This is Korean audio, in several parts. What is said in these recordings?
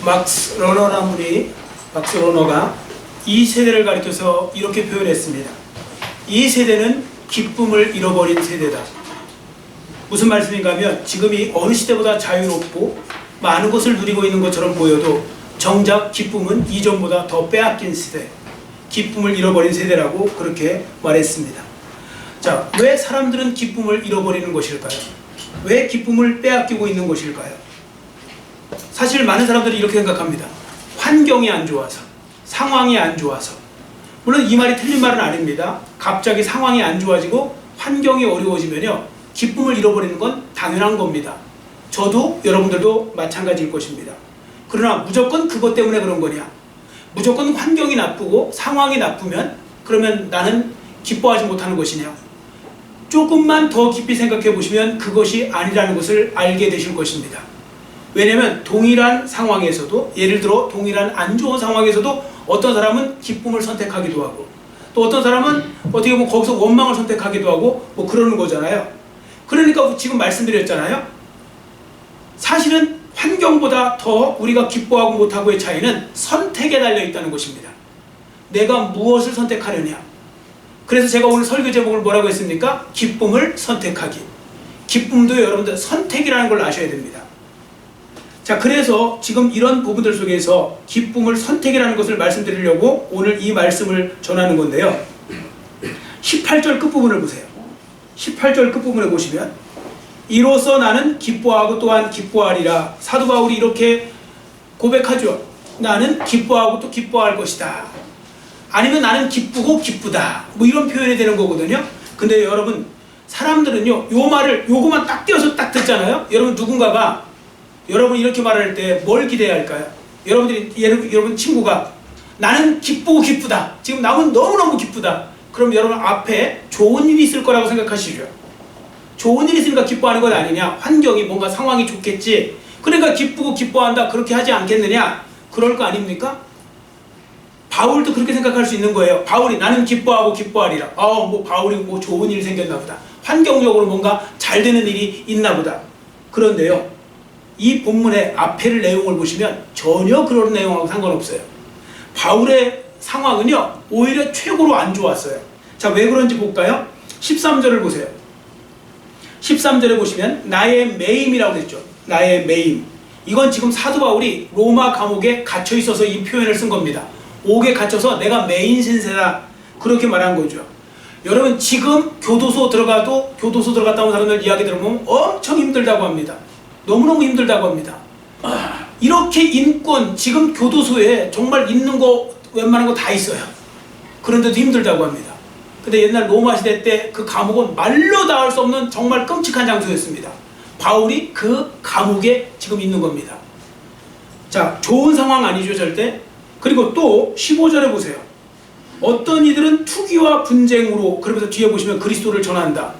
막스 러너라는 분이, 막스 러너가 이 세대를 가리켜서 이렇게 표현했습니다. 이 세대는 기쁨을 잃어버린 세대다. 무슨 말씀인가 하면 지금이 어느 시대보다 자유롭고 많은 것을 누리고 있는 것처럼 보여도 정작 기쁨은 이전보다 더 빼앗긴 세대, 기쁨을 잃어버린 세대라고 그렇게 말했습니다. 자, 왜 사람들은 기쁨을 잃어버리는 것일까요? 왜 기쁨을 빼앗기고 있는 것일까요? 사실 많은 사람들이 이렇게 생각합니다. 환경이 안 좋아서, 상황이 안 좋아서. 물론 이 말이 틀린 말은 아닙니다. 갑자기 상황이 안 좋아지고 환경이 어려워지면요, 기쁨을 잃어버리는 건 당연한 겁니다. 저도 여러분들도 마찬가지일 것입니다. 그러나 무조건 그것 때문에 그런 거냐? 무조건 환경이 나쁘고 상황이 나쁘면 그러면 나는 기뻐하지 못하는 것이냐? 조금만 더 깊이 생각해 보시면 그것이 아니라는 것을 알게 되실 것입니다. 왜냐하면 동일한 상황에서도, 예를 들어 동일한 안 좋은 상황에서도 어떤 사람은 기쁨을 선택하기도 하고 또 어떤 사람은 어떻게 보면 거기서 원망을 선택하기도 하고 뭐 그러는 거잖아요. 그러니까 지금 말씀드렸잖아요. 사실은 환경보다 더 우리가 기뻐하고 못하고의 차이는 선택에 달려 있다는 것입니다. 내가 무엇을 선택하느냐. 그래서 제가 오늘 설교 제목을 뭐라고 했습니까? 기쁨을 선택하기. 기쁨도 여러분들 선택이라는 걸 아셔야 됩니다. 자, 그래서 지금 이런 부분들 속에서 기쁨을 선택이라는 것을 말씀드리려고 오늘 이 말씀을 전하는 건데요. 18절 끝부분을 보세요. 18절 끝부분에 보시면 이로써 나는 기뻐하고 또한 기뻐하리라. 사도 바울이 이렇게 고백하죠. 나는 기뻐하고 또 기뻐할 것이다. 아니면 나는 기쁘고 기쁘다. 뭐 이런 표현이 되는 거거든요. 근데 여러분, 사람들은요, 요 말을 요거만 딱 띄어서 딱 듣잖아요. 여러분, 누군가가 여러분 이렇게 말할 때 뭘 기대해야 할까요? 여러분들이, 여러분 친구가 나는 기쁘고 기쁘다. 지금 나는 너무너무 기쁘다. 그럼 여러분 앞에 좋은 일이 있을 거라고 생각하시죠. 좋은 일이 있으니까 기뻐하는 것 아니냐? 환경이 뭔가 상황이 좋겠지. 그러니까 기쁘고 기뻐한다. 그렇게 하지 않겠느냐? 그럴 거 아닙니까? 바울도 그렇게 생각할 수 있는 거예요. 바울이 나는 기뻐하고 기뻐하리라. 뭐 바울이 뭐 좋은 일이 생겼나 보다. 환경적으로 뭔가 잘 되는 일이 있나 보다. 그런데요, 이 본문의 앞에를 내용을 보시면 전혀 그런 내용하고 상관없어요. 바울의 상황은요, 오히려 최고로 안 좋았어요. 자, 왜 그런지 볼까요? 13절을 보세요. 13절에 보시면 나의 매임이라고 했죠. 나의 매임. 이건 지금 사도 바울이 로마 감옥에 갇혀 있어서 이 표현을 쓴 겁니다. 옥에 갇혀서 내가 매인 신세다. 그렇게 말한 거죠. 여러분, 지금 교도소 들어갔다 온 사람들 이야기 들어보면 엄청 힘들다고 합니다. 너무너무 힘들다고 합니다. 이렇게 인권, 지금 교도소에 정말 있는 거 웬만한 거 다 있어요. 그런데도 힘들다고 합니다. 근데 옛날 로마 시대 때 그 감옥은 말로 다 할 수 없는 정말 끔찍한 장소였습니다. 바울이 그 감옥에 지금 있는 겁니다. 자, 좋은 상황 아니죠, 절대. 그리고 또 15절에 보세요. 어떤 이들은 투기와 분쟁으로, 그러면서 뒤에 보시면 그리스도를 전한다.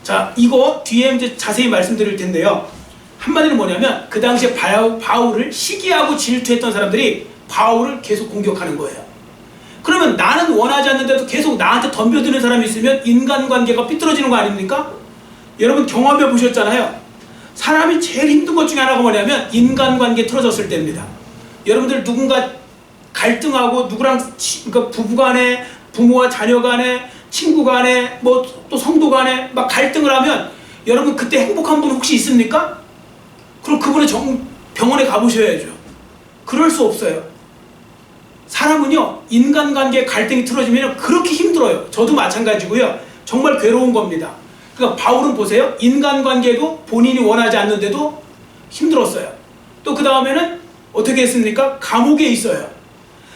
자, 이거 뒤에 이제 자세히 말씀드릴 텐데요. 한마디로 뭐냐면 그 당시에 바울을 시기하고 질투했던 사람들이 바울을 계속 공격하는 거예요. 그러면 나는 원하지 않는데도 계속 나한테 덤벼드는 사람이 있으면 인간관계가 삐뚤어지는 거 아닙니까? 여러분 경험해 보셨잖아요. 사람이 제일 힘든 것 중에 하나가 뭐냐면 인간관계 틀어졌을 때입니다. 여러분들 누군가 갈등하고 누구랑 그러니까 부부간에, 부모와 자녀간에, 친구간에, 뭐 또 성도간에 막 갈등을 하면 여러분 그때 행복한 분 혹시 있습니까? 그럼 그분의 병원에 가보셔야죠. 그럴 수 없어요. 사람은요, 인간관계 갈등이 틀어지면 그렇게 힘들어요. 저도 마찬가지고요. 정말 괴로운 겁니다. 그러니까 바울은 보세요. 인간관계도 본인이 원하지 않는데도 힘들었어요. 또 그 다음에는 어떻게 했습니까? 감옥에 있어요.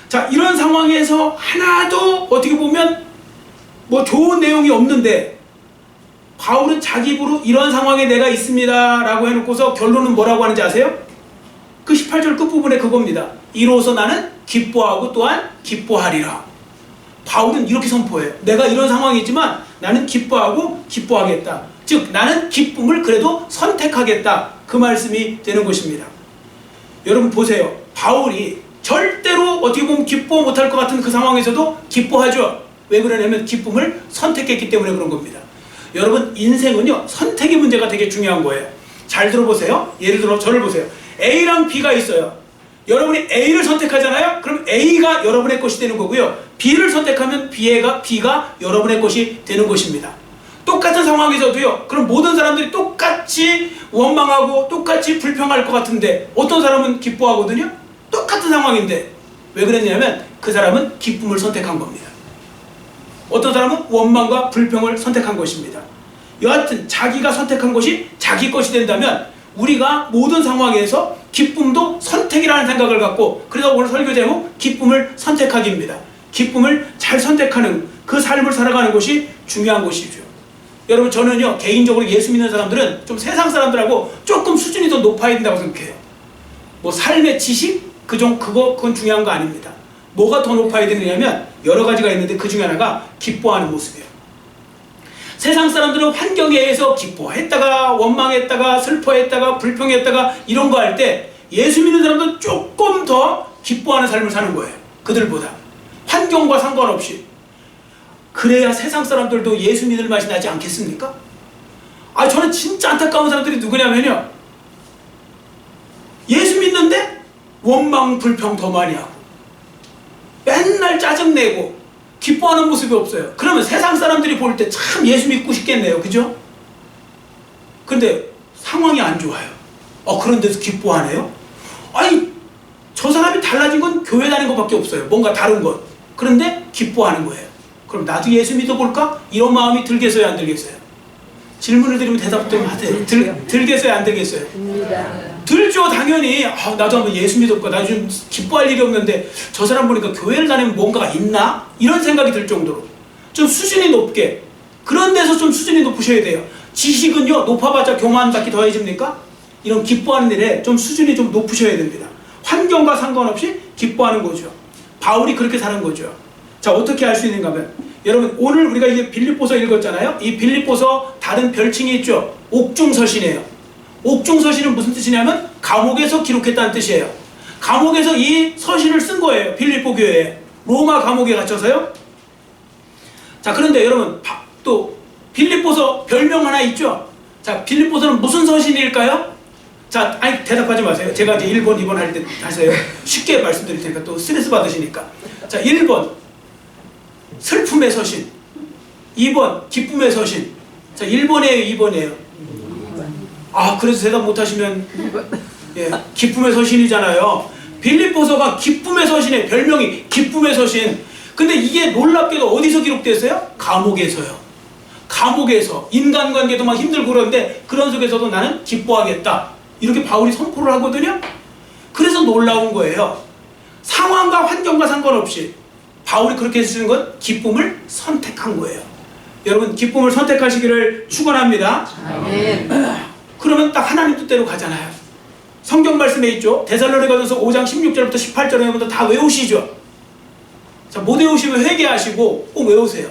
자, 이런 상황에서 하나도 어떻게 보면 뭐 좋은 내용이 없는데 바울은 자기 입으로 이런 상황에 내가 있습니다 라고 해놓고서 결론은 뭐라고 하는지 아세요? 그 18절 끝부분에 그겁니다. 이로써 나는 기뻐하고 또한 기뻐하리라. 바울은 이렇게 선포해요. 내가 이런 상황이지만 나는 기뻐하고 기뻐하겠다. 즉 나는 기쁨을 그래도 선택하겠다. 그 말씀이 되는 것입니다. 여러분 보세요. 바울이 절대로 어떻게 보면 기뻐 못할 것 같은 그 상황에서도 기뻐하죠. 왜 그러냐면 기쁨을 선택했기 때문에 그런 겁니다. 여러분 인생은요, 선택의 문제가 되게 중요한 거예요. 잘 들어보세요. 예를 들어 저를 보세요. A랑 B가 있어요. 여러분이 A를 선택하잖아요. 그럼 A가 여러분의 것이 되는 거고요. B를 선택하면 B가 여러분의 것이 되는 것입니다. 똑같은 상황에서도요. 그럼 모든 사람들이 똑같이 원망하고 똑같이 불평할 것 같은데 어떤 사람은 기뻐하거든요. 똑같은 상황인데 왜 그랬냐면 그 사람은 기쁨을 선택한 겁니다. 어떤 사람은 원망과 불평을 선택한 것입니다. 여하튼 자기가 선택한 것이 자기 것이 된다면 우리가 모든 상황에서 기쁨도 선택이라는 생각을 갖고, 그래서 오늘 설교 제목 기쁨을 선택하기입니다. 기쁨을 잘 선택하는 그 삶을 살아가는 것이 중요한 것이죠. 여러분, 저는요 개인적으로 예수 믿는 사람들은 좀 세상 사람들하고 조금 수준이 더 높아야 된다고 생각해요. 뭐 삶의 지식 그건 중요한 거 아닙니다. 뭐가 더 높아야 되느냐면 여러 가지가 있는데 그 중에 하나가 기뻐하는 모습이에요. 세상 사람들은 환경에 의해서 기뻐했다가 원망했다가 슬퍼했다가 불평했다가 이런 거 할 때 예수 믿는 사람들은 조금 더 기뻐하는 삶을 사는 거예요. 그들보다. 환경과 상관없이. 그래야 세상 사람들도 예수 믿을 맛이 나지 않겠습니까? 저는 진짜 안타까운 사람들이 누구냐면요, 예수 믿는데 원망 불평 더 많이 하고 맨날 짜증내고 기뻐하는 모습이 없어요. 그러면 세상 사람들이 볼 때 참 예수 믿고 싶겠네요. 그죠? 근데 상황이 안 좋아요. 그런 데서 기뻐하네요? 저 사람이 달라진 건 교회 다닌 것밖에 없어요. 뭔가 다른 것. 그런데 기뻐하는 거예요. 그럼 나도 예수 믿어볼까? 이런 마음이 들겠어요? 안 들겠어요? 질문을 드리면 대답 좀 하세요. 들겠어요? 안 들겠어요? 들죠, 당연히. 나도 한번 예수 믿어볼까? 나 좀 기뻐할 일이 없는데 저 사람 보니까 교회를 다니면 뭔가가 있나? 이런 생각이 들 정도로 좀 수준이 높게, 그런 데서 좀 수준이 높으셔야 돼요. 지식은요 높아봤자 교만받기 더해집니까? 이런 기뻐하는 일에 좀 수준이 좀 높으셔야 됩니다. 환경과 상관없이 기뻐하는 거죠. 바울이 그렇게 사는 거죠. 자, 어떻게 할 수 있는가 하면, 여러분 오늘 우리가 이제 빌립보서 읽었잖아요. 이 빌립보서 다른 별칭이 있죠. 옥중서신이에요. 옥중서신은 무슨 뜻이냐면 감옥에서 기록했다는 뜻이에요. 감옥에서 이 서신을 쓴 거예요. 빌립보 교회에. 로마 감옥에 갇혀서요. 자, 그런데 여러분 또 빌립보서 별명 하나 있죠. 자, 빌립보서는 무슨 서신일까요? 자, 대답하지 마세요. 제가 이제 1번, 2번 할 때 하세요. 쉽게 말씀드릴 테니까 또 스트레스 받으시니까. 자, 1번 슬픔의 서신, 2번 기쁨의 서신. 자, 1번이에요, 2번이에요? 그래서 대답 못하시면 기쁨의 서신이잖아요. 빌립보서가 기쁨의 서신에 별명이 기쁨의 서신. 근데 이게 놀랍게도 어디서 기록됐어요? 감옥에서요. 감옥에서 인간관계도 막 힘들고 그러는데 그런 속에서도 나는 기뻐하겠다, 이렇게 바울이 선포를 하거든요. 그래서 놀라운 거예요. 상황과 환경과 상관없이 바울이 그렇게 쓰는 건 기쁨을 선택한 거예요. 여러분, 기쁨을 선택하시기를 축원합니다. 그러면 딱 하나님 뜻대로 가잖아요. 성경 말씀에 있죠. 데살로니가전서 5장 16절부터 18절부터 다 외우시죠. 자, 못 외우시면 회개하시고 꼭 외우세요.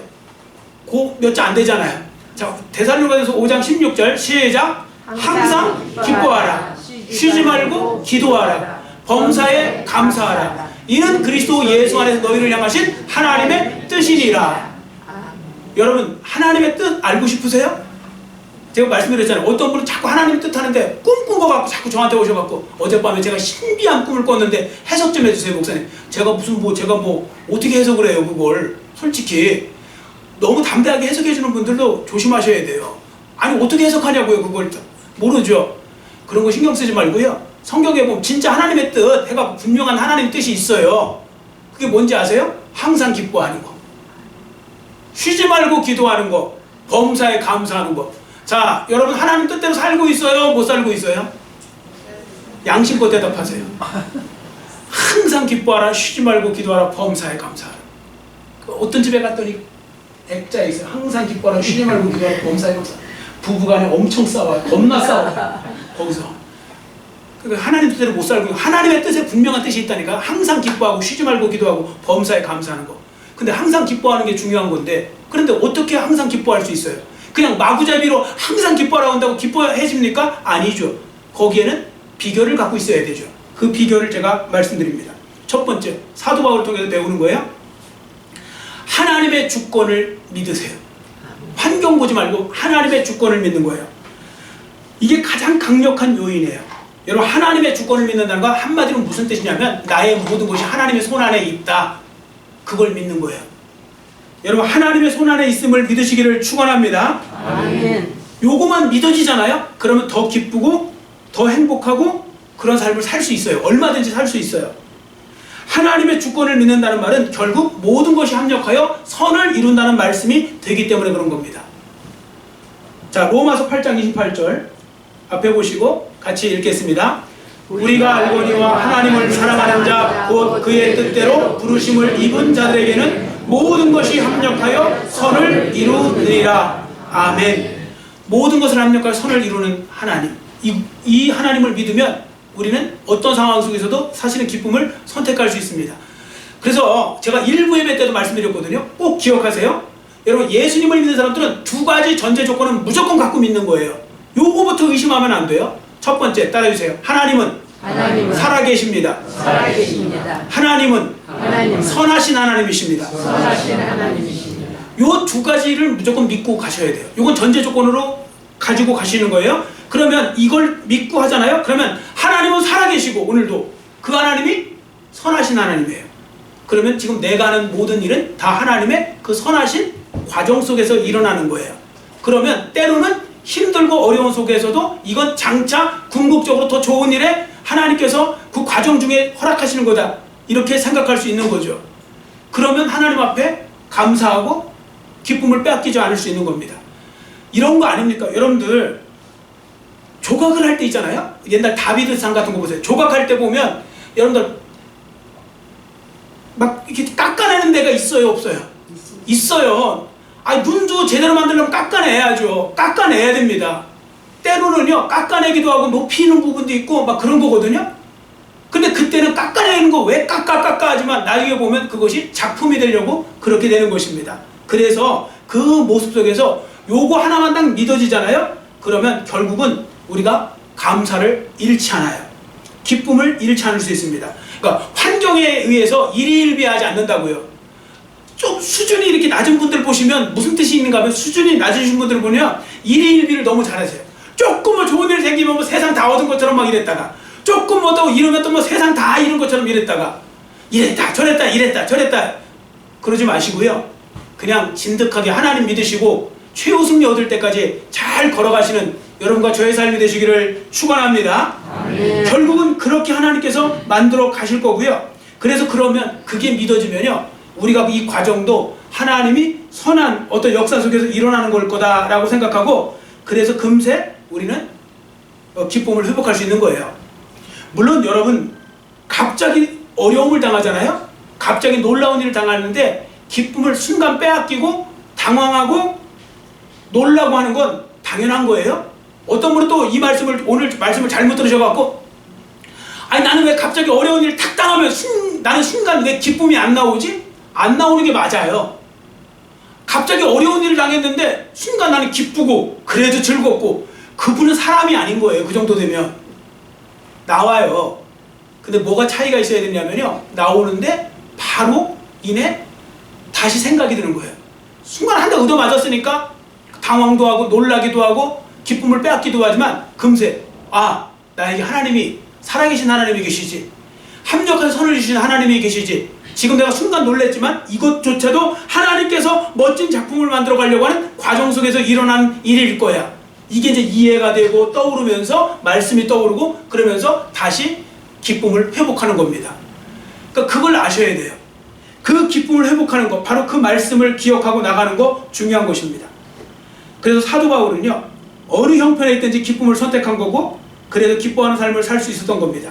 몇 자 안 되잖아요. 자, 데살로니가전서 5장 16절 시작. 항상 기뻐하라. 쉬지 말고 기도하라. 범사에 감사하라. 이는 그리스도 예수 안에서 너희를 향하신 하나님의 뜻이니라. 여러분, 하나님의 뜻 알고 싶으세요? 제가 말씀드렸잖아요. 어떤 분은 자꾸 하나님의 뜻 하는데 꿈꾼 거 갖고 자꾸 저한테 오셔갖고, 어젯밤에 제가 신비한 꿈을 꿨는데 해석 좀 해주세요, 목사님. 제가 어떻게 해석을 해요, 그걸. 솔직히 너무 담대하게 해석해주는 분들도 조심하셔야 돼요. 어떻게 해석하냐고요, 그걸. 모르죠. 그런 거 신경 쓰지 말고요. 성경에 보면 진짜 하나님의 뜻 해갖고 분명한 하나님의 뜻이 있어요. 그게 뭔지 아세요? 항상 기뻐하는 거, 쉬지 말고 기도하는 거, 범사에 감사하는 거. 자, 여러분 하나님 뜻대로 살고 있어요? 못 살고 있어요? 양심껏 대답하세요. 항상 기뻐하라, 쉬지 말고 기도하라, 범사에 감사하라. 어떤 집에 갔더니 액자에 있어요. 항상 기뻐하라, 쉬지 말고 기도하라, 범사에 감사하라. 부부간에 엄청 싸워요. 겁나 싸워요. 거기서. 그러니까 하나님 뜻대로 못 살고, 하나님의 뜻에 분명한 뜻이 있다니까. 항상 기뻐하고 쉬지 말고 기도하고 범사에 감사하는 거. 근데 항상 기뻐하는 게 중요한 건데, 그런데 어떻게 항상 기뻐할 수 있어요? 그냥 마구잡이로 항상 기뻐하라고 한다고 기뻐해집니까? 아니죠. 거기에는 비결을 갖고 있어야 되죠. 그 비결을 제가 말씀드립니다. 첫 번째, 사도 바울을 통해서 배우는 거예요. 하나님의 주권을 믿으세요. 환경 보지 말고 하나님의 주권을 믿는 거예요. 이게 가장 강력한 요인이에요. 여러분, 하나님의 주권을 믿는다는 건 한마디로 무슨 뜻이냐면 나의 모든 것이 하나님의 손 안에 있다. 그걸 믿는 거예요. 여러분, 하나님의 손 안에 있음을 믿으시기를 축원합니다. 아멘. 요거만 믿어지잖아요. 그러면 더 기쁘고 더 행복하고 그런 삶을 살 수 있어요. 얼마든지 살 수 있어요. 하나님의 주권을 믿는다는 말은 결국 모든 것이 합력하여 선을 이룬다는 말씀이 되기 때문에 그런 겁니다. 자, 로마서 8장 28절 앞에 보시고 같이 읽겠습니다. 우리가 알거니와 하나님을 사랑하는 자 곧 그의 뜻대로 부르심을 입은 자들에게는 모든 것이 합력하여 선을 이루느니라. 아멘. 모든 것을 합력하여 선을 이루는 하나님, 이 하나님을 믿으면 우리는 어떤 상황 속에서도 사실은 기쁨을 선택할 수 있습니다. 그래서 제가 일부 예배 때도 말씀드렸거든요. 꼭 기억하세요. 여러분, 예수님을 믿는 사람들은 두 가지 전제 조건은 무조건 갖고 믿는 거예요. 요거부터 의심하면 안 돼요. 첫 번째, 따라해주세요. 하나님은 살아계십니다. 하나님은 선하신 하나님이십니다. 요 두 가지를 무조건 믿고 가셔야 돼요. 요건 전제 조건으로 가지고 가시는 거예요. 그러면 이걸 믿고 하잖아요. 그러면 하나님은 살아계시고 오늘도 그 하나님이 선하신 하나님이에요. 그러면 지금 내가 하는 모든 일은 다 하나님의 그 선하신 과정 속에서 일어나는 거예요. 그러면 때로는 힘들고 어려운 속에서도 이건 장차 궁극적으로 더 좋은 일에 하나님께서 그 과정 중에 허락하시는 거다. 이렇게 생각할 수 있는 거죠. 그러면 하나님 앞에 감사하고 기쁨을 빼앗기지 않을 수 있는 겁니다. 이런 거 아닙니까? 여러분들 조각을 할 때 있잖아요. 옛날 다비드상 같은 거 보세요. 조각할 때 보면 여러분들 막 이렇게 깎아내는 데가 있어요, 없어요? 있어요. 아니, 눈도 제대로 만들려면 깎아내야죠. 깎아내야 됩니다. 때로는요, 깎아내기도 하고 높이는 부분도 있고 막 그런 거거든요. 근데 그때는 깎아내는 거 왜 깎아 하지만 나중에 보면 그것이 작품이 되려고 그렇게 되는 것입니다. 그래서 그 모습 속에서 요거 하나만 딱 믿어지잖아요. 그러면 결국은 우리가 감사를 잃지 않아요. 기쁨을 잃지 않을 수 있습니다. 그러니까 환경에 의해서 일희일비하지 않는다고요. 좀 수준이 이렇게 낮은 분들 보시면 무슨 뜻이 있는가 하면 수준이 낮으신 분들 보면 일희일비를 너무 잘하세요. 조금 뭐 좋은 일 생기면 뭐 세상 다 얻은 것처럼 막 이랬다가 조금 뭐 더 이러면 또 뭐 세상 다 잃은 것처럼 이랬다가 이랬다 저랬다 이랬다 저랬다 그러지 마시고요. 그냥 진득하게 하나님 믿으시고 최우승리 얻을 때까지 잘 걸어가시는 여러분과 저의 삶이 되시기를 축원합니다. 결국은 그렇게 하나님께서 만들어 가실 거고요. 그래서 그러면 그게 믿어지면요, 우리가 이 과정도 하나님이 선한 어떤 역사 속에서 일어나는 걸 거다라고 생각하고, 그래서 금세 우리는 기쁨을 회복할 수 있는 거예요. 물론 여러분, 갑자기 어려움을 당하잖아요. 갑자기 놀라운 일을 당하는데 기쁨을 순간 빼앗기고 당황하고 놀라고 하는 건 당연한 거예요. 어떤 분은 또 이 말씀을, 오늘 말씀을 잘못 들으셔갖고, 아니 나는 왜 갑자기 어려운 일을 탁 당하면 나는 순간 왜 기쁨이 안 나오지? 안 나오는 게 맞아요. 갑자기 어려운 일을 당했는데 순간 나는 기쁘고 그래도 즐겁고, 그분은 사람이 아닌 거예요. 그 정도 되면 나와요. 근데 뭐가 차이가 있어야 되냐면요, 나오는데 바로 이내 다시 생각이 드는 거예요. 순간 한 대 얻어 맞았으니까 당황도 하고 놀라기도 하고 기쁨을 빼앗기도 하지만 금세, 아, 나에게 하나님이, 살아계신 하나님이 계시지, 합력한 선을 주시는 하나님이 계시지, 지금 내가 순간 놀랬지만 이것조차도 하나님께서 멋진 작품을 만들어 가려고 하는 과정 속에서 일어난 일일 거야. 이게 이제 이해가 되고 떠오르면서 말씀이 떠오르고 그러면서 다시 기쁨을 회복하는 겁니다. 그러니까 그걸 아셔야 돼요. 그 기쁨을 회복하는 것, 바로 그 말씀을 기억하고 나가는 거 중요한 것입니다. 그래서 사도 바울은요, 어느 형편에 있든지 기쁨을 선택한 거고, 그래서 기뻐하는 삶을 살 수 있었던 겁니다.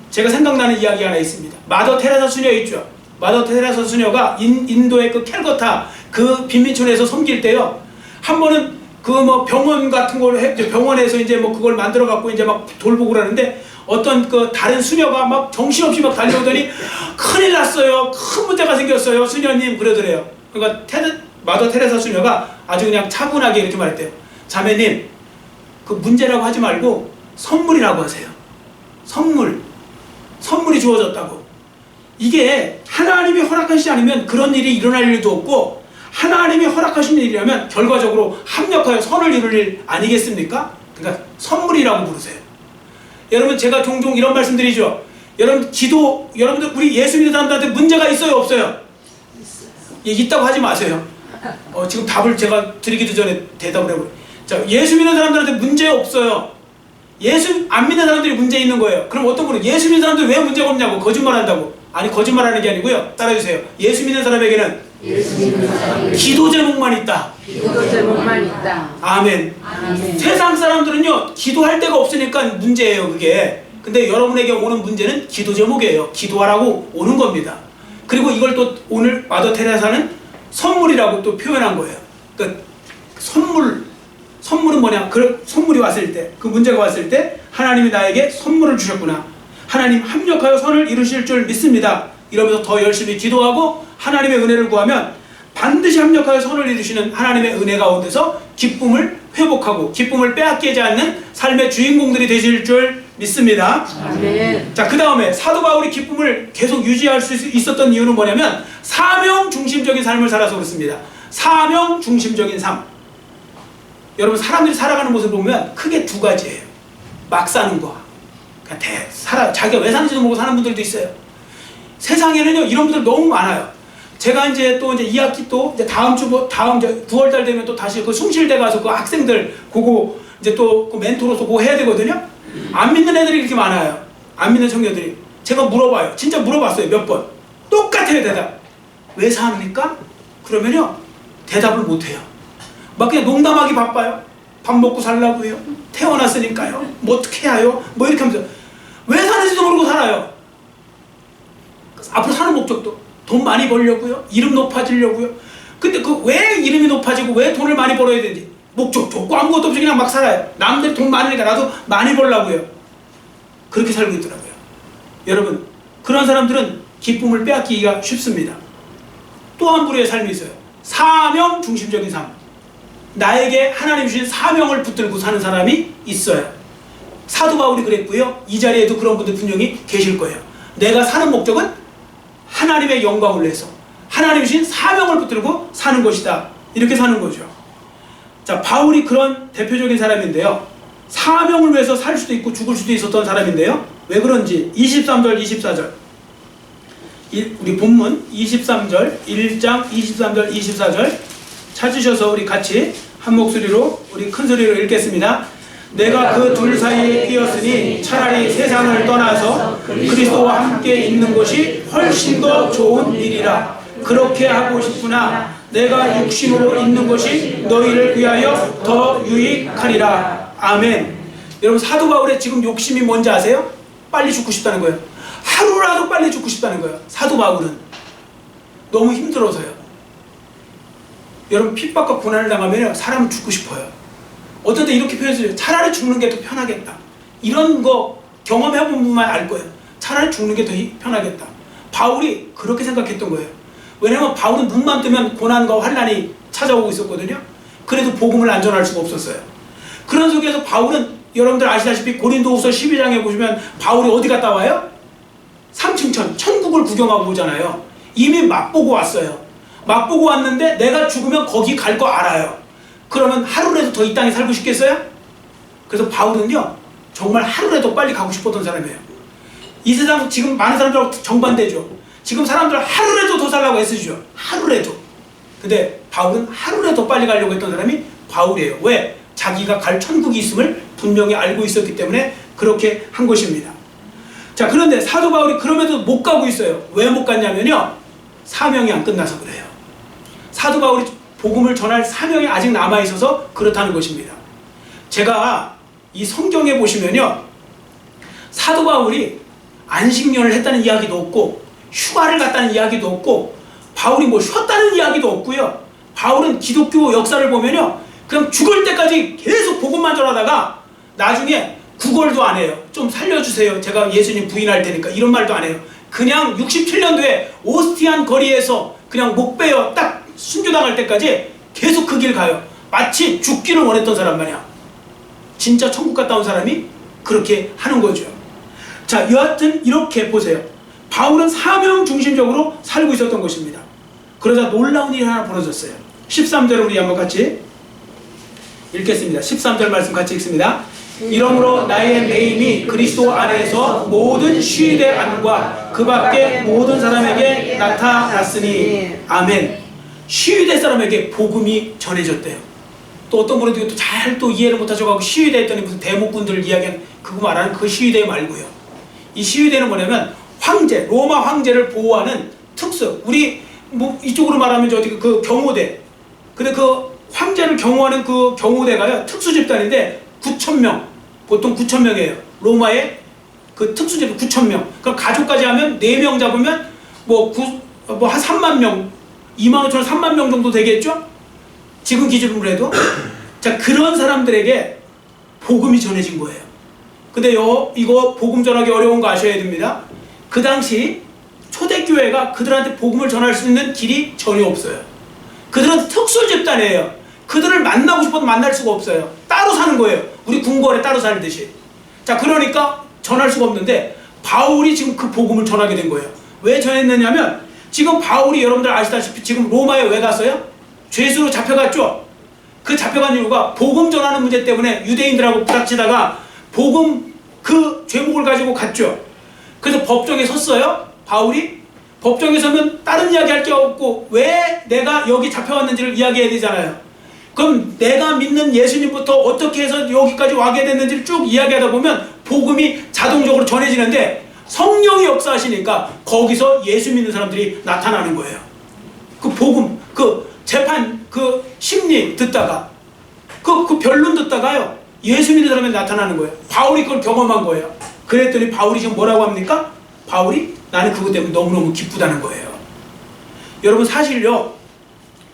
제가 생각나는 이야기 하나 있습니다. 마더 테레사 수녀 있죠. 마더 테레사 수녀가 인도의 그 캘커타 그 빈민촌에서 섬길 때요, 한 번은 그 뭐 병원 같은 걸 병원에서 이제 뭐 그걸 만들어 갖고 이제 막 돌보고 그러는데, 어떤 그 다른 수녀가 막 정신없이 막 달려오더니 큰일 났어요, 큰 문제가 생겼어요 수녀님, 그러더래요. 그러니까 마더 테레사 수녀가 아주 그냥 차분하게 이렇게 말했대요. 자매님, 그 문제라고 하지 말고 선물이라고 하세요. 선물이 주어졌다고. 이게 하나님이 허락하시지 않으면 그런 일이 일어날 일도 없고, 하나님이 허락하신 일이라면 결과적으로 합력하여 선을 이룰 일 아니겠습니까? 그러니까 선물이라고 부르세요. 여러분 제가 종종 이런 말씀드리죠. 여러분들 우리 예수 믿는 사람들한테 문제가 있어요, 없어요? 예, 있다고 하지 마세요. 지금 답을 제가 드리기도 전에 대답을 해버려요. 자, 예수 믿는 사람들한테 문제 없어요. 예수 안 믿는 사람들이 문제 있는 거예요. 그럼 어떤 분은 예수 믿는 사람들 왜 문제가 없냐고 거짓말한다고. 아니, 거짓말하는 게 아니고요. 따라주세요. 예수 믿는 사람에게는 기도 제목만 있다. 기도 제목만 있다. 아멘. 아멘. 세상 사람들은요, 기도할 데가 없으니까 문제예요, 그게. 근데 여러분에게 오는 문제는 기도 제목이에요. 기도하라고 오는 겁니다. 그리고 이걸 또 오늘 마더 테레사는 선물이라고 또 표현한 거예요. 그러니까 선물은 뭐냐? 그 선물이 왔을 때, 그 문제가 왔을 때 하나님이 나에게 선물을 주셨구나. 하나님 합력하여 선을 이루실 줄 믿습니다. 이러면서 더 열심히 기도하고 하나님의 은혜를 구하면 반드시 합력하여 선을 이루시는 하나님의 은혜 가운데서 기쁨을 회복하고 기쁨을 빼앗기지 않는 삶의 주인공들이 되실 줄 믿습니다. 아멘. 자, 그 다음에 사도 바울이 기쁨을 계속 유지할 수 있었던 이유는 뭐냐면 사명 중심적인 삶을 살아서 그렇습니다. 사명 중심적인 삶. 여러분, 사람들이 살아가는 모습을 보면 크게 두 가지예요. 막 사는 거. 그냥 자기가 왜 사는지도 모르고 사는 분들도 있어요. 세상에는요, 이런 분들 너무 많아요. 제가 이제 2학기 또 이제 다음 9월달 되면 또 다시 그 숭실대 가서 그 학생들 그거 이제 또 그 멘토로서 그거 해야 되거든요. 안 믿는 애들이 이렇게 많아요. 안 믿는 청년들이. 제가 물어봐요. 진짜 물어봤어요. 몇 번. 똑같아요, 대답. 왜 삽니까? 그러면요, 대답을 못해요. 막 그냥 농담하기 바빠요. 밥 먹고 살라고요. 태어났으니까요. 뭐 어떻게 해요? 뭐 이렇게 하면서 왜 사는지도 모르고 살아요. 앞으로 사는 목적도 돈 많이 벌려고요. 이름 높아지려고요. 근데 그 왜 이름이 높아지고 왜 돈을 많이 벌어야 되는지 목적 없고 아무것도 없이 그냥 막 살아요. 남들이 돈 많으니까 나도 많이 벌려고요. 그렇게 살고 있더라고요. 여러분, 그런 사람들은 기쁨을 빼앗기기가 쉽습니다. 또 한 부류의 삶이 있어요. 사명 중심적인 삶. 나에게 하나님 주신 사명을 붙들고 사는 사람이 있어요. 사도 바울이 그랬고요. 이 자리에도 그런 분들 분명히 계실 거예요. 내가 사는 목적은 하나님의 영광을 위해서 하나님 주신 사명을 붙들고 사는 것이다. 이렇게 사는 거죠. 자, 바울이 그런 대표적인 사람인데요. 사명을 위해서 살 수도 있고 죽을 수도 있었던 사람인데요. 왜 그런지 23절, 24절. 우리 본문 23절, 1장 23절, 24절 찾으셔서 우리 같이 한 목소리로 우리 큰 소리로 읽겠습니다. 내가 그 둘 사이에 끼었으니 차라리 세상을 떠나서 그리스도와 함께 있는 것이 훨씬 더 좋은 일이라. 그렇게 하고 싶으나 내가 육신으로 있는 것이 너희를 위하여 더 유익하리라. 아멘. 여러분, 사도 바울의 지금 욕심이 뭔지 아세요? 빨리 죽고 싶다는 거예요. 하루라도 빨리 죽고 싶다는 거예요. 사도 바울은 너무 힘들어서요. 여러분, 핍박과 고난을 당하면 사람은 죽고 싶어요. 어떨 때 이렇게 표현해줘요. 차라리 죽는 게 더 편하겠다. 이런 거 경험해본 분만 알 거예요. 차라리 죽는 게 더 편하겠다. 바울이 그렇게 생각했던 거예요. 왜냐면 바울은 눈만 뜨면 고난과 환난이 찾아오고 있었거든요. 그래도 복음을 안 전할 수가 없었어요. 그런 속에서 바울은 여러분들 아시다시피 고린도후서 12장에 보시면 바울이 어디 갔다 와요? 삼층천, 천국을 구경하고 오잖아요. 이미 맛보고 왔어요. 맛보고 왔는데 내가 죽으면 거기 갈 거 알아요. 그러면 하루라도 더 이 땅에 살고 싶겠어요? 그래서 바울은요, 정말 하루라도 빨리 가고 싶었던 사람이에요. 이 세상 지금 많은 사람들하고 정반대죠. 지금 사람들 하루라도 더 살라고 애쓰죠. 하루라도. 근데 바울은 하루라도 빨리 가려고 했던 사람이 바울이에요. 왜? 자기가 갈 천국이 있음을 분명히 알고 있었기 때문에 그렇게 한 것입니다. 자, 그런데 사도 바울이 그럼에도 못 가고 있어요. 왜 못 갔냐면요, 사명이 안 끝나서 그래요. 사도 바울이 복음을 전할 사명이 아직 남아있어서 그렇다는 것입니다. 제가 이 성경에 보시면요, 사도 바울이 안식년을 했다는 이야기도 없고 휴가를 갔다는 이야기도 없고 바울이 뭐 쉬었다는 이야기도 없고요. 바울은 기독교 역사를 보면요, 그냥 죽을 때까지 계속 복음만 전하다가 나중에 구걸도 안 해요. 좀 살려주세요. 제가 예수님 부인할 테니까. 이런 말도 안 해요. 그냥 67년도에 오스티안 거리에서 그냥 목 베어 딱 순교당할 때까지 계속 그 길 가요. 마치 죽기를 원했던 사람 마냥. 진짜 천국 갔다 온 사람이 그렇게 하는 거죠. 자, 여하튼 이렇게 보세요. 바울은 사명 중심적으로 살고 있었던 것입니다. 그러자 놀라운 일이 하나 벌어졌어요. 13절을 우리 한번 같이 읽겠습니다. 13절 말씀 같이 읽습니다. 이러므로 나의 매임이 그리스도 안에서 모든 시위대 안과 그 밖에 모든 사람에게 나타났으니 아멘. 시위대 사람에게 복음이 전해졌대요. 또 어떤 분은 또 잘 또 이해를 못하셔가지고 시위대 했더니 무슨 대목군들을 이야기한 그거 말하는 그 시위대 말고요. 이 시위대는 뭐냐면 황제, 로마 황제를 보호하는 특수, 우리 뭐 이쪽으로 말하면 저 어디 그 경호대. 근데 그 황제를 경호하는 그 경호대가요 특수 집단인데 9,000명, 보통 9,000명이에요. 로마의 그 특수 집단 9,000명. 그럼 가족까지 하면 4명 잡으면 뭐 한 3만 명, 2만 5천 3만 명 정도 되겠죠? 지금 기준으로 해도. 자, 그런 사람들에게 복음이 전해진 거예요. 근데 이거 복음 전하기 어려운 거 아셔야 됩니다. 그 당시 초대교회가 그들한테 복음을 전할 수 있는 길이 전혀 없어요. 그들은 특수 집단이에요. 그들을 만나고 싶어도 만날 수가 없어요. 따로 사는 거예요. 우리 궁궐에 따로 살듯이. 자, 그러니까 전할 수가 없는데 바울이 지금 그 복음을 전하게 된 거예요. 왜 전했느냐면 지금 바울이 여러분들 아시다시피 지금 로마에 왜 갔어요? 죄수로 잡혀갔죠? 그 잡혀간 이유가 복음 전하는 문제 때문에 유대인들하고 부닥치다가 복음 그 죄목을 가지고 갔죠. 그래서 법정에 섰어요. 바울이 법정에 서면 다른 이야기 할 게 없고 왜 내가 여기 잡혀왔는지를 이야기해야 되잖아요. 그럼 내가 믿는 예수님부터 어떻게 해서 여기까지 와게 됐는지를 쭉 이야기하다 보면 복음이 자동적으로 전해지는데 성령이 역사하시니까 거기서 예수 믿는 사람들이 나타나는 거예요. 그 복음, 그 재판, 그 심리 듣다가 그 변론 듣다가요 예수 믿는 사람이 나타나는 거예요. 바울이 그걸 경험한 거예요. 그랬더니 바울이 지금 뭐라고 합니까? 바울이 나는 그것 때문에 너무너무 기쁘다는 거예요. 여러분 사실요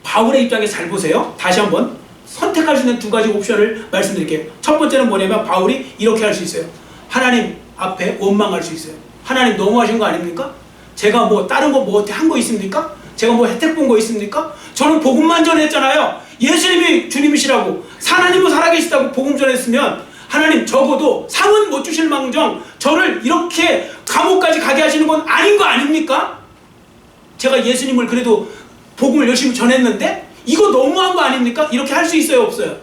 바울의 입장에서 잘 보세요. 다시 한번 선택할 수 있는 2가지 옵션을 말씀드릴게요. 첫 번째는 뭐냐면 바울이 이렇게 할 수 있어요. 하나님 앞에 원망할 수 있어요. 하나님 너무하신 거 아닙니까? 제가 뭐 다른 거 뭐 한 거 있습니까? 제가 뭐 혜택 본 거 있습니까? 저는 복음만 전했잖아요. 예수님이 주님이시라고 하나님은 살아계시다고 복음 전했으면 하나님 적어도 상은 못 주실 망정 저를 이렇게 감옥까지 가게 하시는 건 아닌 거 아닙니까? 제가 예수님을 그래도 복음을 열심히 전했는데 이거 너무한 거 아닙니까? 이렇게 할 수 있어요 없어요?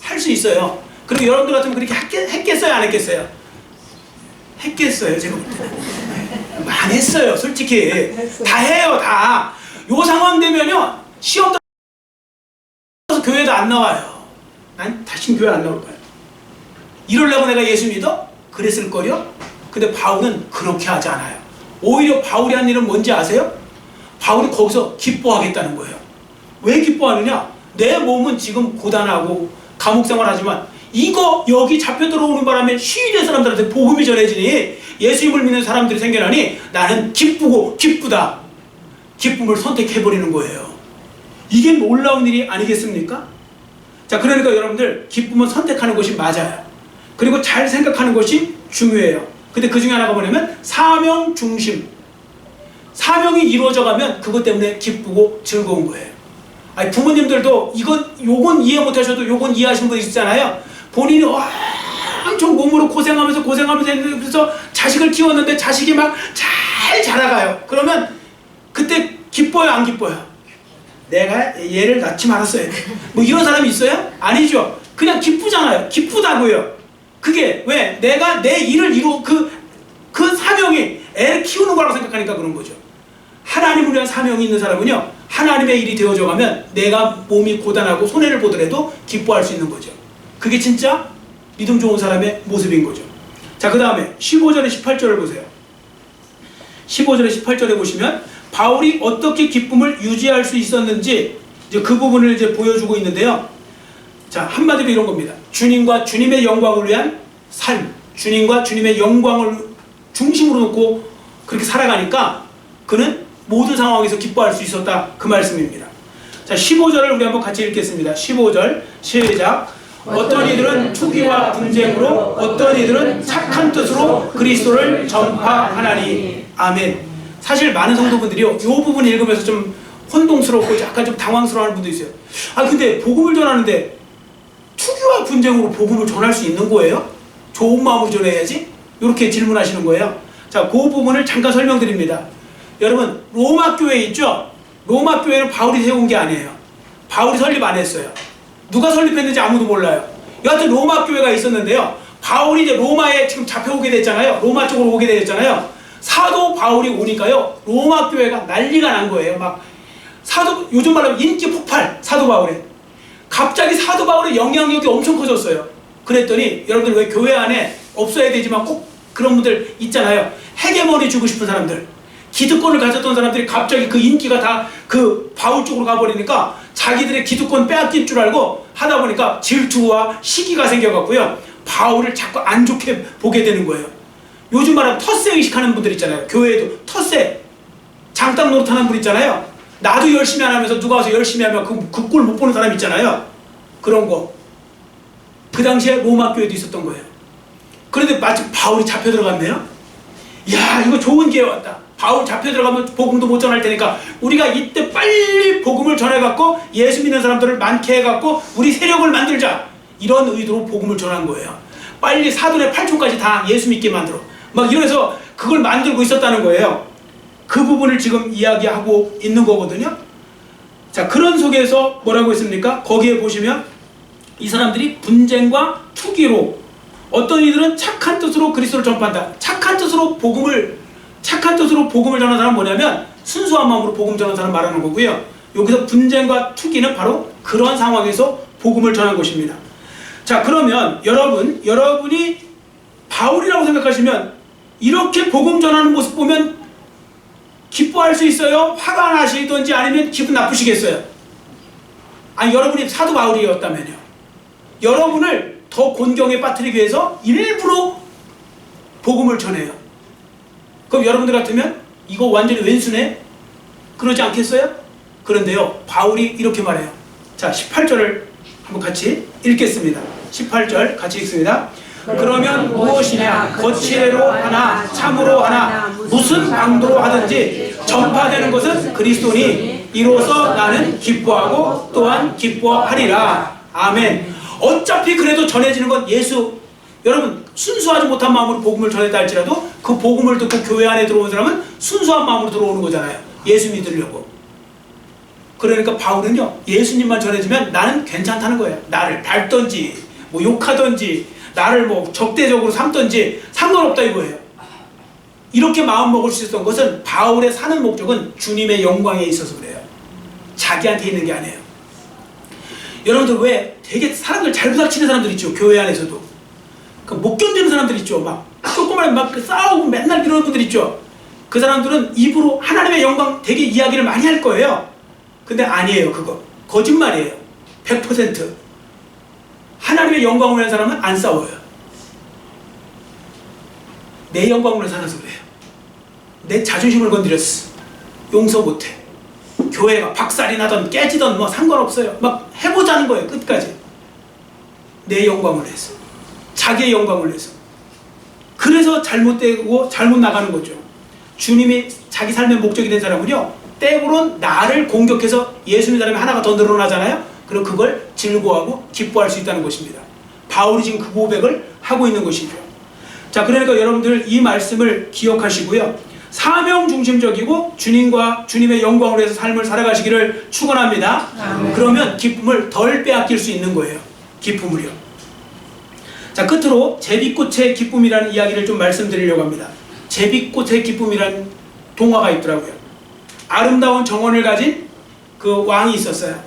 할 수 있어요. 그리고 여러분들 같으면 그렇게 했겠어요 안 했겠어요? 했겠어요. 제가 볼 때는 많이 했어요. 솔직히 다 해요. 다. 요 상황 되면요 시험 들어서 교회도 안 나와요. 난 다신 교회 안 나올 거예요. 이러려고 내가 예수 믿어? 그랬을 거요. 근데 바울은 그렇게 하지 않아요. 오히려 바울이 한 일은 뭔지 아세요? 바울이 거기서 기뻐하겠다는 거예요. 왜 기뻐하느냐? 내 몸은 지금 고단하고 감옥 생활하지만 이거 여기 잡혀 들어오는 바람에 시위대 사람들한테 복음이 전해지니 예수님을 믿는 사람들이 생겨나니 나는 기쁘고 기쁘다. 기쁨을 선택해버리는 거예요. 이게 놀라운 일이 아니겠습니까? 자, 그러니까 여러분들 기쁨은 선택하는 것이 맞아요. 그리고 잘 생각하는 것이 중요해요. 근데 그 중에 하나가 뭐냐면 사명 중심. 사명이 이루어져가면 그것 때문에 기쁘고 즐거운 거예요. 아니, 부모님들도 요건 이해 못하셔도 요건 이해하시는 분 있잖아요. 본인이 엄청 몸으로 고생하면서 했는데 그래서 자식을 키웠는데 자식이 막 잘 자라가요. 그러면 그때 기뻐요 안 기뻐요? 내가 얘를 낳지 말았어야 돼. 뭐 이런 사람이 있어요? 아니죠. 그냥 기쁘잖아요. 기쁘다고요. 그게 왜? 내가 내 일을 그 사명이 애를 키우는 거라고 생각하니까 그런 거죠. 하나님을 위한 사명이 있는 사람은요 하나님의 일이 되어져 가면 내가 몸이 고단하고 손해를 보더라도 기뻐할 수 있는 거죠. 그게 진짜 믿음 좋은 사람의 모습인 거죠. 자, 그 다음에 15절에 18절을 보세요. 15절에 18절에 보시면 바울이 어떻게 기쁨을 유지할 수 있었는지 이제 그 부분을 이제 보여주고 있는데요. 자, 한마디로 이런 겁니다. 주님과 주님의 영광을 위한 삶, 주님과 주님의 영광을 중심으로 놓고 그렇게 살아가니까 그는 모든 상황에서 기뻐할 수 있었다. 그 말씀입니다. 자, 15절을 우리 한번 같이 읽겠습니다. 15절 시작. 어떤 이들은 투기와 분쟁으로 어떤 이들은 착한 뜻으로 그리스도를 전파하나니. 아멘. 사실 많은 성도분들이요 이 부분 읽으면서 좀 혼동스럽고 약간 좀 당황스러워하는 분도 있어요. 아, 근데 복음을 전하는데 투기와 분쟁으로 복음을 전할 수 있는 거예요? 좋은 마음으로 전해야지? 이렇게 질문하시는 거예요. 자, 그 부분을 잠깐 설명드립니다. 여러분, 로마 교회 있죠? 로마 교회는 바울이 세운 게 아니에요. 바울이 설립 안 했어요. 누가 설립했는지 아무도 몰라요. 여하튼 로마 교회가 있었는데요. 바울이 이제 로마에 지금 잡혀오게 됐잖아요. 로마 쪽으로 오게 됐잖아요. 사도 바울이 오니까요, 로마 교회가 난리가 난 거예요. 막 사도, 요즘 말로 인기 폭발, 사도 바울에. 갑자기 사도 바울의 영향력이 엄청 커졌어요. 그랬더니 여러분들 왜 교회 안에 없어야 되지만 꼭 그런 분들 있잖아요. 헤게모니 주고 싶은 사람들, 기득권을 가졌던 사람들이 갑자기 그 인기가 다 그 바울 쪽으로 가버리니까 자기들의 기득권 빼앗길 줄 알고 하다 보니까 질투와 시기가 생겨갖고요, 바울을 자꾸 안 좋게 보게 되는 거예요. 요즘 말하면 텃세 의식하는 분들 있잖아요. 교회에도 텃세, 장땅 노릇하는 분 있잖아요. 나도 열심히 안 하면서 누가 와서 열심히 하면 그 꼴 못 보는 사람 있잖아요. 그런 거. 그 당시에 로마 교회도 있었던 거예요. 그런데 마침 바울이 잡혀 들어갔네요. 야, 이거 좋은 기회 왔다. 바울 잡혀 들어가면 복음도 못 전할 테니까 우리가 이때 빨리 복음을 전해갖고 예수 믿는 사람들을 많게 해갖고 우리 세력을 만들자, 이런 의도로 복음을 전한 거예요. 빨리 사돈의 8촌까지 다 예수 믿게 만들어, 막 이러면서 그걸 만들고 있었다는 거예요. 그 부분을 지금 이야기하고 있는 거거든요. 자, 그런 속에서 뭐라고 했습니까? 거기에 보시면 이 사람들이 분쟁과 투기로, 어떤 이들은 착한 뜻으로 그리스도를 전파한다. 착한 뜻으로 복음을 전하는 사람은 뭐냐면 순수한 마음으로 복음 전하는 사람 말하는 거고요. 여기서 분쟁과 투기는 바로 그런 상황에서 복음을 전한 것입니다. 자, 그러면 여러분이 바울이라고 생각하시면 이렇게 복음 전하는 모습 보면 기뻐할 수 있어요? 화가 나시든지 아니면 기분 나쁘시겠어요? 아니, 여러분이 사도 바울이었다면요, 여러분을 더 곤경에 빠뜨리기 위해서 일부러 복음을 전해요. 그럼 여러분들 같으면 이거 완전히 왼수네? 그러지 않겠어요? 그런데요, 바울이 이렇게 말해요. 자, 18절을 한번 같이 읽겠습니다. 18절 같이 읽습니다. 그러면 무엇이냐, 거칠애로 하나 참으로 하나 무슨 강도로 하든지 전파되는 것은 그리스도니 이로써 나는 기뻐하고 또한 기뻐하리라. 아멘. 어차피 그래도 전해지는 건 예수. 여러분, 순수하지 못한 마음으로 복음을 전했다 할지라도 그 복음을 듣고 교회 안에 들어온 사람은 순수한 마음으로 들어오는 거잖아요. 예수 믿으려고. 그러니까 바울은요, 예수님만 전해지면 나는 괜찮다는 거예요. 나를 밟던지 뭐 욕하던지 나를 뭐 적대적으로 삼던지 상관없다 이거예요. 이렇게 마음먹을 수 있었던 것은 바울의 사는 목적은 주님의 영광에 있어서 그래요. 자기한테 있는 게 아니에요. 여러분들 왜 되게 사람들 잘 부닥치는 사람들 있죠, 교회 안에서도. 못 견디는 사람들 있죠. 막 조금만 막 싸우고 맨날 이러는 분들 있죠. 그 사람들은 입으로 하나님의 영광 되게 이야기를 많이 할 거예요. 근데 아니에요. 그거 거짓말이에요. 100%. 하나님의 영광을 위한 사람은 안 싸워요. 내 영광을 살아서 그래요. 내 자존심을 건드렸어, 용서 못해. 교회가 박살이 나던 깨지던 뭐 상관없어요. 막 해보자는 거예요, 끝까지. 내 영광을 위해서, 자기의 영광을 위해서. 그래서 잘못되고 잘못 나가는 거죠. 주님이 자기 삶의 목적이 된 사람은요, 때로는 나를 공격해서 예수 믿는 사람이 하나가 더 늘어나잖아요. 그럼 그걸 즐거워하고 기뻐할 수 있다는 것입니다. 바울이 지금 그 고백을 하고 있는 것이죠. 자, 그러니까 여러분들 이 말씀을 기억하시고요, 사명 중심적이고 주님과 주님의 영광을 위해서 삶을 살아가시기를 축원합니다. 그러면 기쁨을 덜 빼앗길 수 있는 거예요. 기쁨을요. 자, 끝으로 제비꽃의 기쁨이라는 이야기를 좀 말씀드리려고 합니다. 제비꽃의 기쁨이라는 동화가 있더라고요. 아름다운 정원을 가진 그 왕이 있었어요.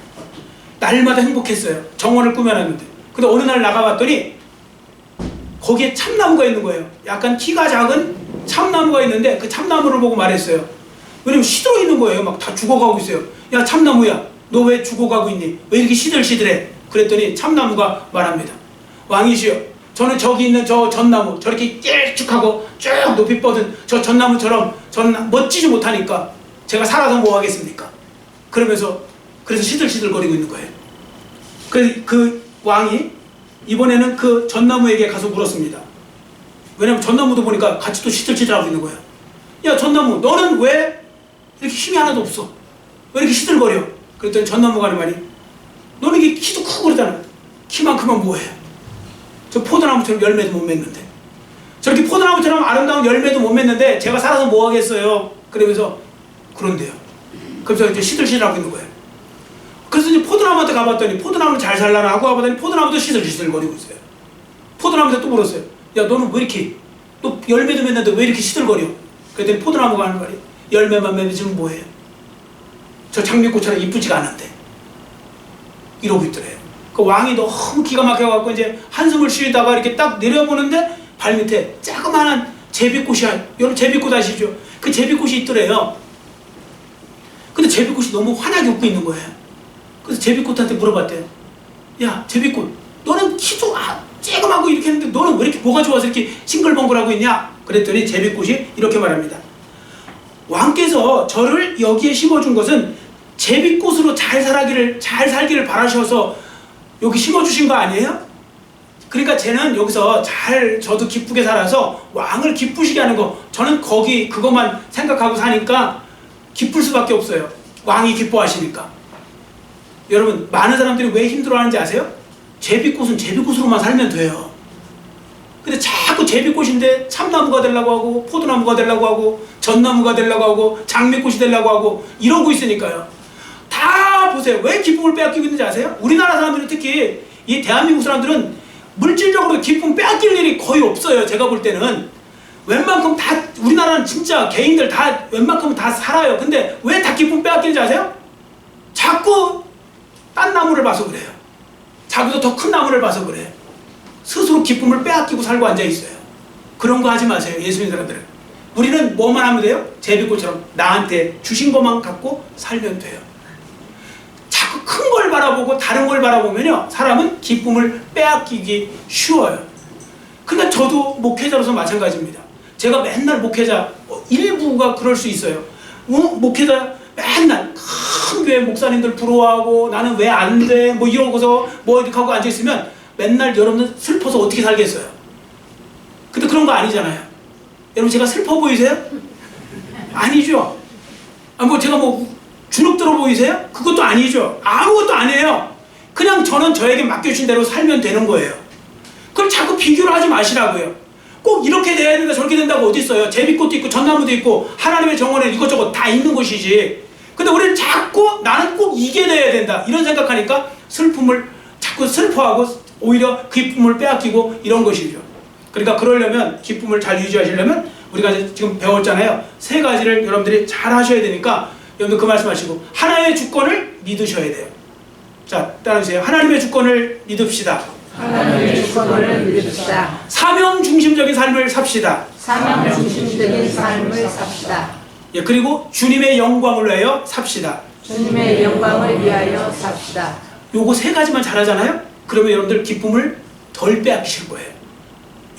날마다 행복했어요. 정원을 꾸며놨는데. 근데 어느 날 나가봤더니 거기에 참나무가 있는 거예요. 약간 키가 작은 참나무가 있는데 그 참나무를 보고 말했어요. 왜냐면 시들어 있는 거예요. 막 다 죽어가고 있어요. 야, 참나무야, 너 왜 죽어가고 있니? 왜 이렇게 시들시들해? 그랬더니 참나무가 말합니다. 왕이시여, 저는 저기 있는 저 전나무, 저렇게 길쭉하고 쭉 높이 뻗은 저 전나무처럼 멋지지 못하니까 제가 살아서 뭐 하겠습니까? 그러면서 그래서 시들시들거리고 있는 거예요. 그 왕이 이번에는 그 전나무에게 가서 물었습니다. 왜냐면 전나무도 보니까 같이 또 시들시들하고 있는 거예요. 야, 전나무, 너는 왜 이렇게 힘이 하나도 없어? 왜 이렇게 시들거려? 그랬더니 전나무가 하는 말이, 너는 이게 키도 크고 그러잖아. 키만 크면 뭐해? 저 포도나무처럼 열매도 못 맺는데, 저렇게 포도나무처럼 아름다운 열매도 못 맺는데 제가 살아서 뭐 하겠어요? 그러면서 그런데요. 그래서 이제 시들시들하고 있는 거예요. 그래서 이제 포도나무한테 가봤더니 포도나무는 잘 살라나 하고 가봤더니 포도나무도 시들시들거리고 있어요. 포도나무한테 또 물었어요. 야, 너는 왜 이렇게, 너 열매도 맺는데 왜 이렇게 시들거려? 그랬더니 포도나무가 하는 말이, 열매만 맺으면 뭐해요? 저 장미꽃처럼 이쁘지가 않은데. 이러고 있더래요. 그 왕이 너무 기가 막혀갖고 이제 한숨을 쉬다가 이렇게 딱 내려보는데 발밑에 자그마한 제비꽃이, 여러분 제비꽃 아시죠? 그 제비꽃이 있더래요. 근데 제비꽃이 너무 환하게 웃고 있는 거예요. 그래서 제비꽃한테 물어봤대요. 야, 제비꽃, 너는 키도 쬐금하고 이렇게 했는데 너는 왜 이렇게 뭐가 좋아서 이렇게 싱글벙글하고 있냐? 그랬더니 제비꽃이 이렇게 말합니다. 왕께서 저를 여기에 심어준 것은 제비꽃으로 잘 살기를 바라셔서 여기 심어주신 거 아니에요? 그러니까 쟤는 여기서 저도 기쁘게 살아서 왕을 기쁘시게 하는 거, 저는 거기 그것만 생각하고 사니까 기쁠 수밖에 없어요. 왕이 기뻐하시니까. 여러분, 많은 사람들이 왜 힘들어하는지 아세요? 제비꽃은 제비꽃으로만 살면 돼요. 근데 자꾸 제비꽃인데 참나무가 되려고 하고 포도나무가 되려고 하고 전나무가 되려고 하고 장미꽃이 되려고 하고 이러고 있으니까요. 다 보세요. 왜 기쁨을 빼앗기고 있는지 아세요? 우리나라 사람들은, 특히 이 대한민국 사람들은 물질적으로 기쁨 빼앗길 일이 거의 없어요. 제가 볼 때는 웬만큼 다, 우리나라는 진짜 개인들 다 웬만큼 다 살아요. 근데 왜 다 기쁨 빼앗기는지 아세요? 자꾸 딴 나무를 봐서 그래요. 자기도 더 큰 나무를 봐서 그래요. 스스로 기쁨을 빼앗기고 살고 앉아있어요. 그런 거 하지 마세요. 예수님 사람들은. 우리는 뭐만 하면 돼요? 제비꽃처럼 나한테 주신 것만 갖고 살면 돼요. 자꾸 큰 걸 바라보고 다른 걸 바라보면요, 사람은 기쁨을 빼앗기기 쉬워요. 그러니까 저도 목회자로서 마찬가지입니다. 제가 맨날 목회자, 일부가 그럴 수 있어요. 목회자 맨날 큰 교회 목사님들 부러워하고 나는 왜 안 돼? 뭐 이러고서 뭐 이렇게 하고 앉아있으면 맨날 여러분들 슬퍼서 어떻게 살겠어요? 근데 그런 거 아니잖아요. 여러분, 제가 슬퍼 보이세요? 아니죠. 뭐 제가 뭐 주눅 들어 보이세요? 그것도 아니죠. 아무것도 아니에요. 그냥 저는 저에게 맡겨주신 대로 살면 되는 거예요. 그걸 자꾸 비교를 하지 마시라고요. 꼭 이렇게 돼야 된다 저렇게 된다고 어디 있어요. 제비꽃도 있고 전나무도 있고 하나님의 정원에 이것저것 다 있는 것이지. 근데 우리는 자꾸 나는 꼭 이게 돼야 된다 이런 생각하니까 슬픔을 자꾸 슬퍼하고 오히려 기쁨을 빼앗기고 이런 것이죠. 그러니까 그러려면, 기쁨을 잘 유지하시려면 우리가 지금 배웠잖아요. 세 가지를 여러분들이 잘 하셔야 되니까 여러분들 그 말씀하시고, 하나의 주권을 믿으셔야 돼요. 자, 따라주세요. 하나님의 주권을 믿읍시다. 하나님의 주권을 믿읍시다. 사명 중심적인 삶을 삽시다. 사명 중심적인 삶을 삽시다. 예, 그리고 주님의 영광을 위하여 삽시다. 주님의 영광을 위하여 삽시다. 요거 세 가지만 잘하잖아요? 그러면 여러분들 기쁨을 덜 빼앗기실 거예요.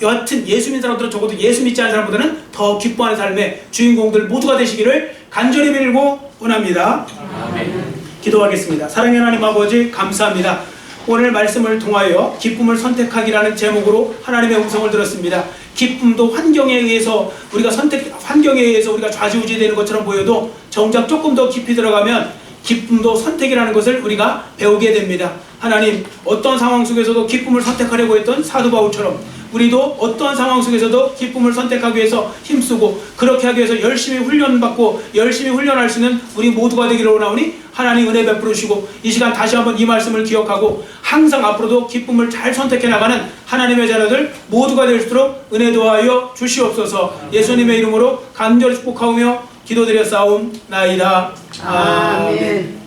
여하튼 예수 믿는 사람들은, 적어도 예수 믿지 않는 사람보다는 더 기뻐하는 삶의 주인공들 모두가 되시기를 간절히 빌고 원합니다. 아멘. 기도하겠습니다. 사랑의 하나님 아버지, 감사합니다. 오늘 말씀을 통하여 기쁨을 선택하기라는 제목으로 하나님의 음성을 들었습니다. 기쁨도 환경에 의해서 우리가 좌지우지되는 것처럼 보여도 정작 조금 더 깊이 들어가면 기쁨도 선택이라는 것을 우리가 배우게 됩니다. 하나님, 어떤 상황 속에서도 기쁨을 선택하려고 했던 사도 바울처럼 우리도 어떠한 상황 속에서도 기쁨을 선택하기 위해서 힘쓰고, 그렇게 하기 위해서 열심히 훈련받고 열심히 훈련할 수 있는 우리 모두가 되기를 원하오니 하나님 은혜 베풀어 주시고, 이 시간 다시 한번 이 말씀을 기억하고 항상 앞으로도 기쁨을 잘 선택해 나가는 하나님의 자녀들 모두가 될 수 있도록 은혜 도하여 주시옵소서. 예수님의 이름으로 간절히 축복하오며 기도드렸사옵나이다. 아멘.